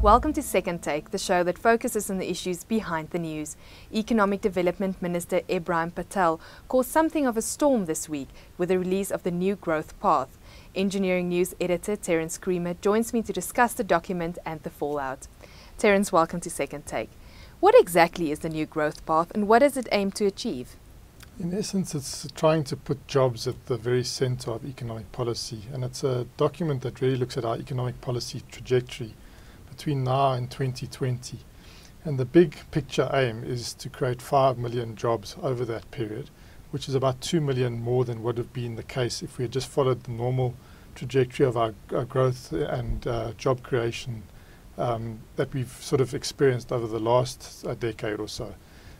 Welcome to Second Take, the show that focuses on the issues behind the news. Economic Development Minister Ebrahim Patel caused something of a storm this week with the release of the New Growth Path. Engineering News editor Terence Creamer joins me to discuss the document and the fallout. Terence, welcome to Second Take. What exactly is the New Growth Path and what does it aim to achieve? In essence, it's trying to put jobs at the very centre of economic policy, and it's a document that really looks at our economic policy trajectory between now and 2020. And the big picture aim is to create 5 million jobs over that period, which is about 2 million more than would have been the case if we had just followed the normal trajectory of our growth and job creation that we've sort of experienced over the last decade or so.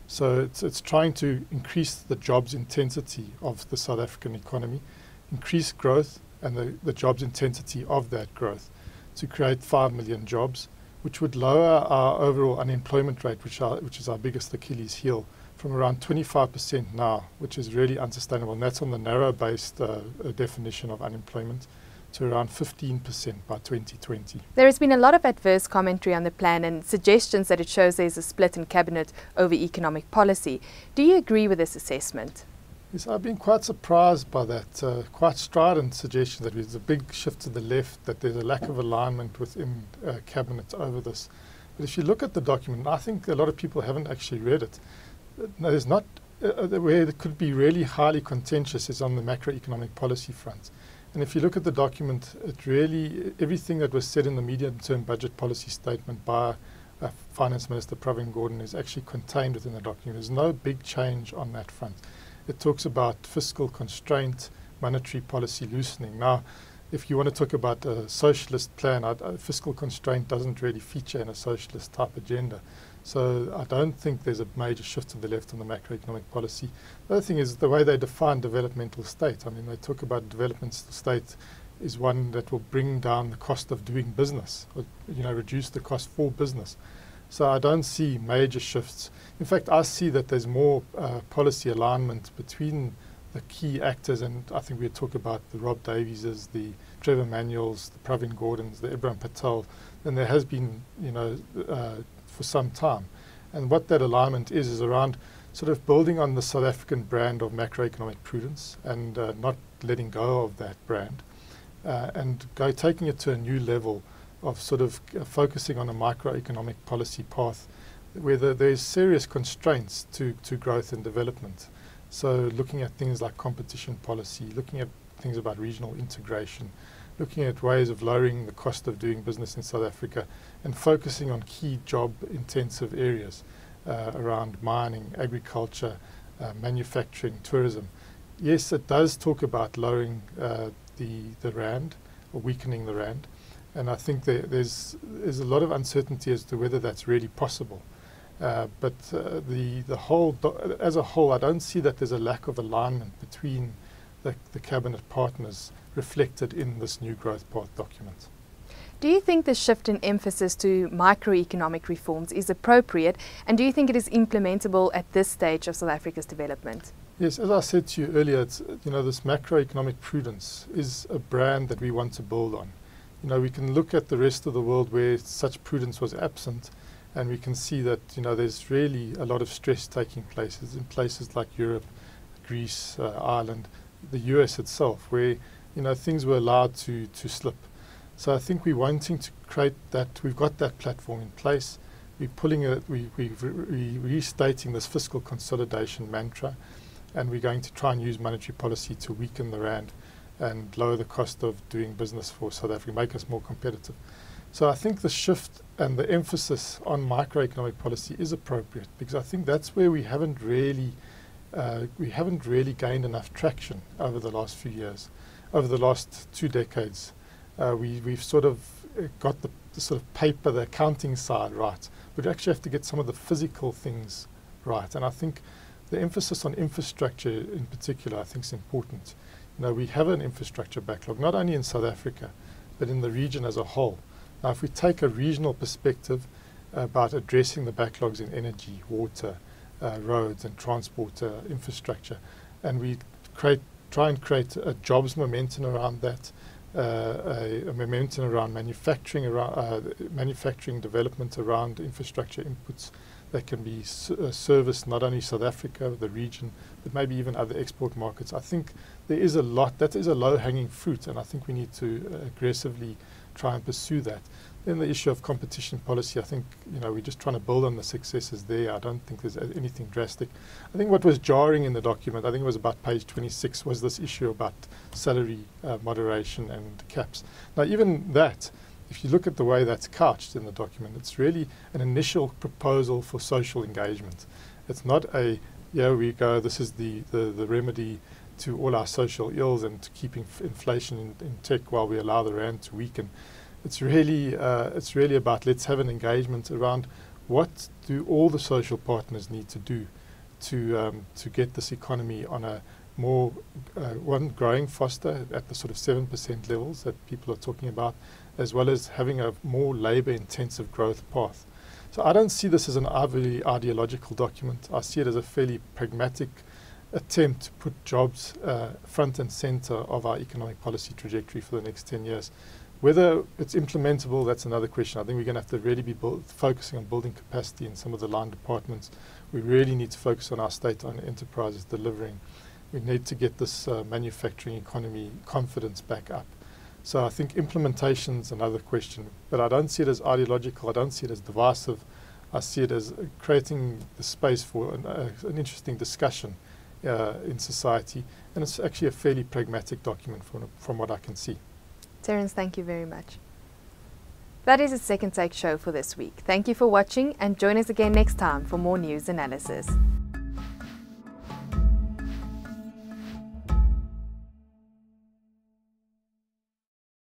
So it's trying to increase the jobs intensity of the South African economy, increase growth and the jobs intensity of that growth to create 5 million jobs, which would lower our overall unemployment rate, which is our biggest Achilles heel, from around 25% now, which is really unsustainable. And that's on the narrow-based definition of unemployment, to around 15% by 2020. There has been a lot of adverse commentary on the plan and suggestions that it shows there's a split in cabinet over economic policy. Do you agree with this assessment? Yes, I've been quite surprised by that, quite strident suggestion that there's a big shift to the left, that there's a lack of alignment within cabinet over this. But if you look at the document, I think a lot of people haven't actually read it. There's not, where it could be really highly contentious is on the macroeconomic policy front. And if you look at the document, it really, everything that was said in the medium-term budget policy statement by Finance Minister Pravin Gordhan is actually contained within the document. There's no big change on that front. It talks about fiscal constraint, monetary policy loosening. Now, if you want to talk about a socialist plan, fiscal constraint doesn't really feature in a socialist type agenda. So I don't think there's a major shift to the left on the macroeconomic policy. The other thing is the way they define developmental state. I mean, they talk about developmental state is one that will bring down the cost of doing business, or, reduce the cost for business. So I don't see major shifts. In fact, I see that there's more policy alignment between the key actors, and I think we'll talk about the Rob Davieses, the Trevor Manuels, the Pravin Gordhans, the Ebrahim Patel, than there has been, for some time. And what that alignment is around sort of building on the South African brand of macroeconomic prudence and not letting go of that brand and taking it to a new level of sort of focusing on a microeconomic policy path where there's serious constraints to growth and development. So looking at things like competition policy, looking at things about regional integration, looking at ways of lowering the cost of doing business in South Africa and focusing on key job-intensive areas around mining, agriculture, manufacturing, tourism. Yes, it does talk about lowering the rand or weakening the rand. And I think there's a lot of uncertainty as to whether that's really possible. But as a whole, I don't see that there's a lack of alignment between the cabinet partners reflected in this New Growth Path document. Do you think the shift in emphasis to microeconomic reforms is appropriate, and do you think it is implementable at this stage of South Africa's development? Yes, as I said to you earlier, this macroeconomic prudence is a brand that we want to build on. We can look at the rest of the world where such prudence was absent, and we can see that, there's really a lot of stress taking place in places like Europe, Greece, Ireland, the US itself, where, things were allowed to slip. So I think we're wanting to create that. We've got that platform in place. We're pulling it, we're restating this fiscal consolidation mantra, and we're going to try and use monetary policy to weaken the rand and lower the cost of doing business for South Africa, make us more competitive. So I think the shift and the emphasis on microeconomic policy is appropriate, because I think that's where we haven't really gained enough traction over the last few years, over the last 2 decades. We've sort of got the sort of paper, the accounting side right, but we actually have to get some of the physical things right. And I think the emphasis on infrastructure in particular, I think, is important. We have an infrastructure backlog, not only in South Africa, but in the region as a whole. Now, if we take a regional perspective about addressing the backlogs in energy, water, roads and transport infrastructure, and we create try and create a jobs momentum around that, a momentum around manufacturing development around infrastructure inputs that can be serviced not only South Africa, the region, but maybe even other export markets. I think there is a lot, that is a low-hanging fruit, and I think we need to aggressively try and pursue that. Then the issue of competition policy, I think, we're just trying to build on the successes there. I don't think there's anything drastic. I think what was jarring in the document, I think it was about page 26, was this issue about salary moderation and caps. Now, even that, if you look at the way that's couched in the document, it's really an initial proposal for social engagement. It's not a, here we go, this is the remedy to all our social ills and to keeping inflation in check while we allow the rand to weaken. It's really about, let's have an engagement around what do all the social partners need to do to get this economy on a more, growing faster at the sort of 7% levels that people are talking about, as well as having a more labour-intensive growth path. So I don't see this as an overly ideological document. I see it as a fairly pragmatic attempt to put jobs front and centre of our economic policy trajectory for the next 10 years. Whether it's implementable, that's another question. I think we're going to have to really be focusing on building capacity in some of the line departments. We really need to focus on our state-owned enterprises delivering. We need to get this manufacturing economy confidence back up. So I think implementation's another question, but I don't see it as ideological. I don't see it as divisive. I see it as creating the space for an interesting discussion in society, and it's actually a fairly pragmatic document from what I can see. Terence, thank you very much. That is the Second Take show for this week. Thank you for watching, and join us again next time for more news analysis.